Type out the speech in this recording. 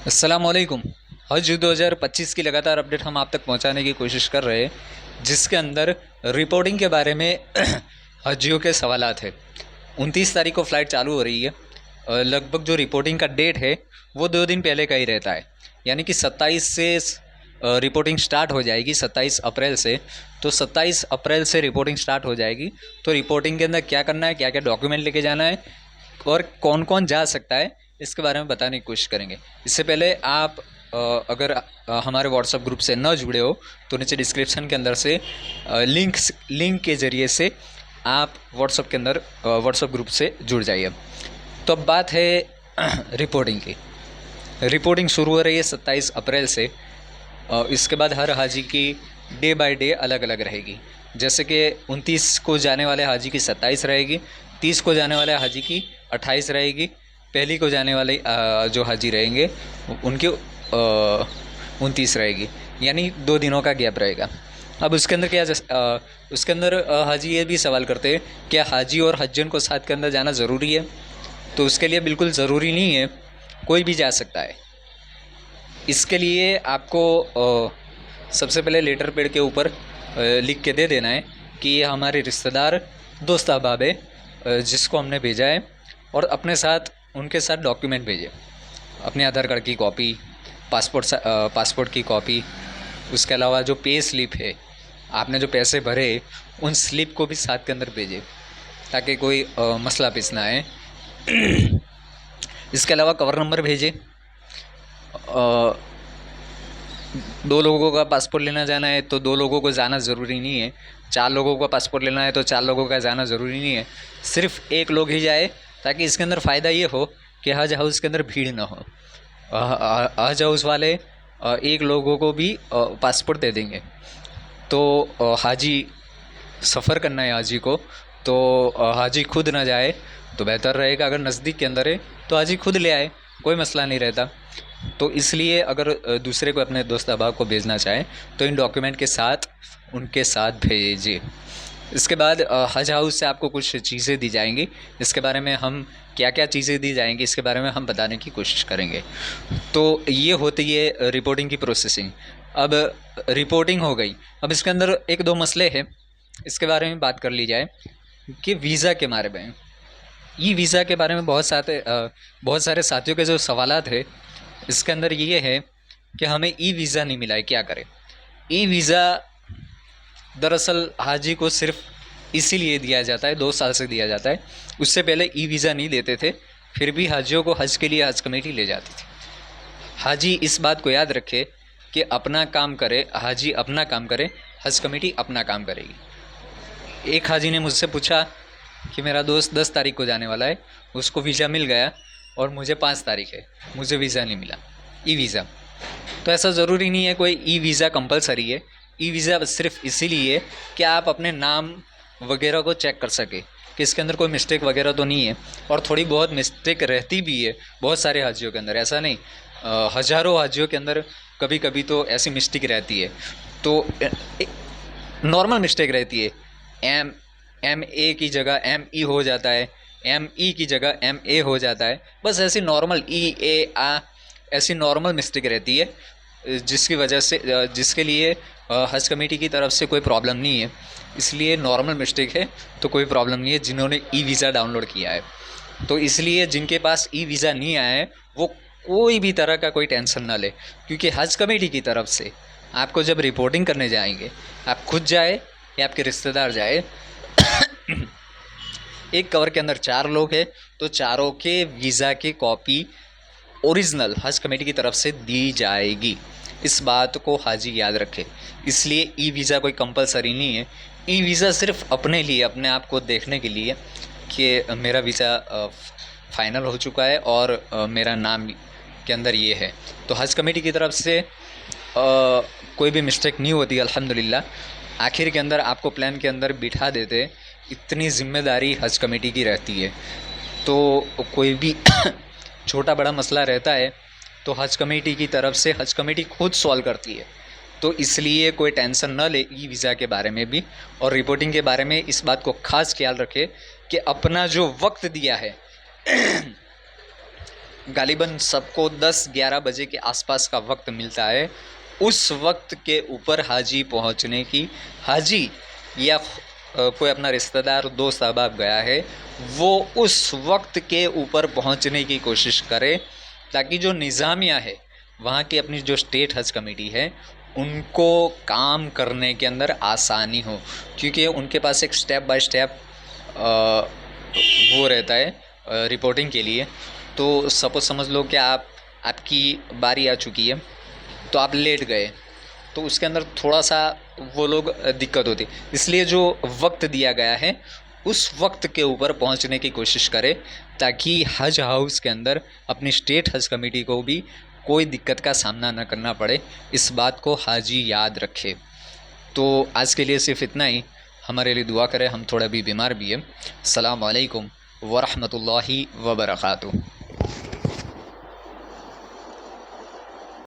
अस्सलामुअलैकुम। हज 2025 की लगातार अपडेट हम आप तक पहुंचाने की कोशिश कर रहे हैं, जिसके अंदर रिपोर्टिंग के बारे में हजियों के सवालात है। 29 तारीख को फ़्लाइट चालू हो रही है। लगभग जो रिपोर्टिंग का डेट है वो 2 दिन पहले का ही रहता है, यानी कि 27 से रिपोर्टिंग स्टार्ट हो जाएगी, 27 अप्रैल से। तो 27 अप्रैल से रिपोर्टिंग स्टार्ट हो जाएगी। तो रिपोर्टिंग के अंदर क्या करना है, क्या क्या डॉक्यूमेंट लेके जाना है और कौन कौन जा सकता है, इसके बारे में बताने की कोशिश करेंगे। इससे पहले आप अगर हमारे व्हाट्सएप ग्रुप से न जुड़े हो तो नीचे डिस्क्रिप्शन के अंदर से लिंक के ज़रिए से आप व्हाट्सएप के अंदर व्हाट्सएप ग्रुप से जुड़ जाइए। तो अब बात है रिपोर्टिंग की। रिपोर्टिंग शुरू हो रही है 27 अप्रैल से। इसके बाद हर हाजी की डे बाय डे अलग अलग रहेगी। जैसे कि 29 को जाने वाले हाजी की 27 रहेगी, 30 को जाने वाले हाजी की 28 रहेगी, पहली को जाने वाले जो हाजी रहेंगे उनकी 29 रहेगी, यानी 2 दिनों का गैप रहेगा। अब उसके अंदर उसके अंदर हाजी ये भी सवाल करते हैं, क्या हाजी और हज्जन को साथ के अंदर जाना ज़रूरी है? तो उसके लिए बिल्कुल ज़रूरी नहीं है, कोई भी जा सकता है। इसके लिए आपको सबसे पहले लेटर पैड के ऊपर लिख के दे देना है कि ये हमारे रिश्तेदार दोस्त अहबाब है जिसको हमने भेजा है, और अपने साथ उनके साथ डॉक्यूमेंट भेजें। अपने आधार कार्ड की कॉपी, पासपोर्ट की कॉपी, उसके अलावा जो पे स्लिप है, आपने जो पैसे भरे उन स्लिप को भी साथ के अंदर भेजें, ताकि कोई मसला पेश ना आए। इसके अलावा कवर नंबर भेजें। 2 लोगों का पासपोर्ट लेना जाना है तो 2 लोगों को जाना ज़रूरी नहीं है। 4 लोगों का पासपोर्ट लेना है तो 4 लोगों का जाना ज़रूरी नहीं है। सिर्फ 1 लोग ही जाए, ताकि इसके अंदर फ़ायदा ये हो कि हज हाउस के अंदर भीड़ ना हो। हज हाउस वाले 1 लोगों को भी पासपोर्ट दे देंगे। तो हाजी सफ़र करना है हाजी को, तो हाजी खुद ना जाए तो बेहतर रहेगा। अगर नज़दीक के अंदर है तो हाजी खुद ले आए, कोई मसला नहीं रहता। तो इसलिए अगर दूसरे को, अपने दोस्त अहबाब को भेजना चाहें तो इन डॉक्यूमेंट के साथ उनके साथ भेजिए। इसके बाद हज हाउस से आपको कुछ चीज़ें दी जाएंगी। इसके बारे में हम क्या क्या चीज़ें दी जाएंगी इसके बारे में हम बताने की कोशिश करेंगे। तो ये होती है रिपोर्टिंग की प्रोसेसिंग। अब रिपोर्टिंग हो गई, अब इसके अंदर 1-2 मसले हैं, इसके बारे में बात कर ली जाए कि वीज़ा के बारे में। ई वीज़ा के बारे में बहुत सारे साथियों के जो सवालात है, इसके अंदर ये है कि हमें ई वीज़ा नहीं मिला है, क्या करें। ई वीज़ा दरअसल हाजी को सिर्फ इसीलिए दिया जाता है, 2 साल से दिया जाता है। उससे पहले ई वीज़ा नहीं देते थे, फिर भी हाजियों को हज के लिए हज कमेटी ले जाती थी। हाजी इस बात को याद रखे कि अपना काम करे, हाजी अपना काम करे, हज कमेटी अपना काम करेगी। एक हाजी ने मुझसे पूछा कि मेरा दोस्त 10 तारीख को जाने वाला है, उसको वीज़ा मिल गया और मुझे 5 तारीख है, मुझे वीज़ा नहीं मिला, ई वीज़ा। तो ऐसा ज़रूरी नहीं है कोई ई वीज़ा कंपलसरी है। ई वीज़ा सिर्फ इसीलिए कि आप अपने नाम वगैरह को चेक कर सके कि इसके अंदर कोई मिस्टेक वगैरह तो नहीं है। और थोड़ी बहुत मिस्टेक रहती भी है बहुत सारे हाजियों के अंदर, ऐसा नहीं, हज़ारों हाजियों के अंदर कभी कभी तो ऐसी मिस्टेक रहती है। तो नॉर्मल मिस्टेक रहती है, एम ए की जगह एम ई हो जाता है, एम ई की जगह एम ए हो जाता है, बस ऐसी नॉर्मल ई ए आ ऐसी नॉर्मल मिस्टेक रहती है, जिसकी वजह से जिसके लिए हज कमेटी की तरफ से कोई प्रॉब्लम नहीं है। इसलिए नॉर्मल मिस्टेक है तो कोई प्रॉब्लम नहीं है जिन्होंने ई वीज़ा डाउनलोड किया है। तो इसलिए जिनके पास ई वीज़ा नहीं आया है वो कोई भी तरह का कोई टेंशन ना ले, क्योंकि हज कमेटी की तरफ से आपको जब रिपोर्टिंग करने जाएंगे, आप खुद जाए या आपके रिश्तेदार जाए, एक कवर के अंदर 4 लोग हैं तो चारों के वीज़ा की कॉपी ओरिजिनल हज कमेटी की तरफ से दी जाएगी। इस बात को हाजी याद रखे। इसलिए ई वीज़ा कोई कंपलसरी नहीं है। ई वीज़ा सिर्फ अपने लिए, अपने आप को देखने के लिए कि मेरा वीज़ा फ़ाइनल हो चुका है और मेरा नाम के अंदर ये है। तो हज कमेटी की तरफ से कोई भी मिस्टेक नहीं होती अल्हम्दुलिल्लाह। आखिर के अंदर आपको प्लान के अंदर बिठा देते, इतनी ज़िम्मेदारी हज कमेटी की रहती है। तो कोई भी छोटा बड़ा मसला रहता है तो हज कमेटी की तरफ से हज कमेटी खुद सॉल्व करती है। तो इसलिए कोई टेंशन न ले ई वीज़ा के बारे में भी। और रिपोर्टिंग के बारे में इस बात को ख़ास ख्याल रखे कि अपना जो वक्त दिया है गालिबन सबको 10-11 बजे के आसपास का वक्त मिलता है। उस वक्त के ऊपर हाजी पहुंचने की, हाजी या कोई अपना रिश्तेदार दोस्त अहबाब गया है, वो उस वक्त के ऊपर पहुंचने की कोशिश करे, ताकि जो निज़ामिया है वहाँ की, अपनी जो स्टेट हज कमेटी है, उनको काम करने के अंदर आसानी हो। क्योंकि उनके पास एक स्टेप बाय स्टेप वो रहता है रिपोर्टिंग के लिए। तो सपोज समझ लो कि आपकी बारी आ चुकी है, तो आप लेट गए, तो उसके अंदर थोड़ा सा वो लोग दिक्कत होती। इसलिए जो वक्त दिया गया है उस वक्त के ऊपर पहुंचने की कोशिश करें, ताकि हज हाउस के अंदर अपनी स्टेट हज कमेटी को भी कोई दिक्कत का सामना न करना पड़े। इस बात को हाजी याद रखे। तो आज के लिए सिर्फ इतना ही। हमारे लिए दुआ करें, हम थोड़ा भी बीमार भी हैं। अस्सलामु अलैकुम वरहमतुल्लाहि वबरकातुहू।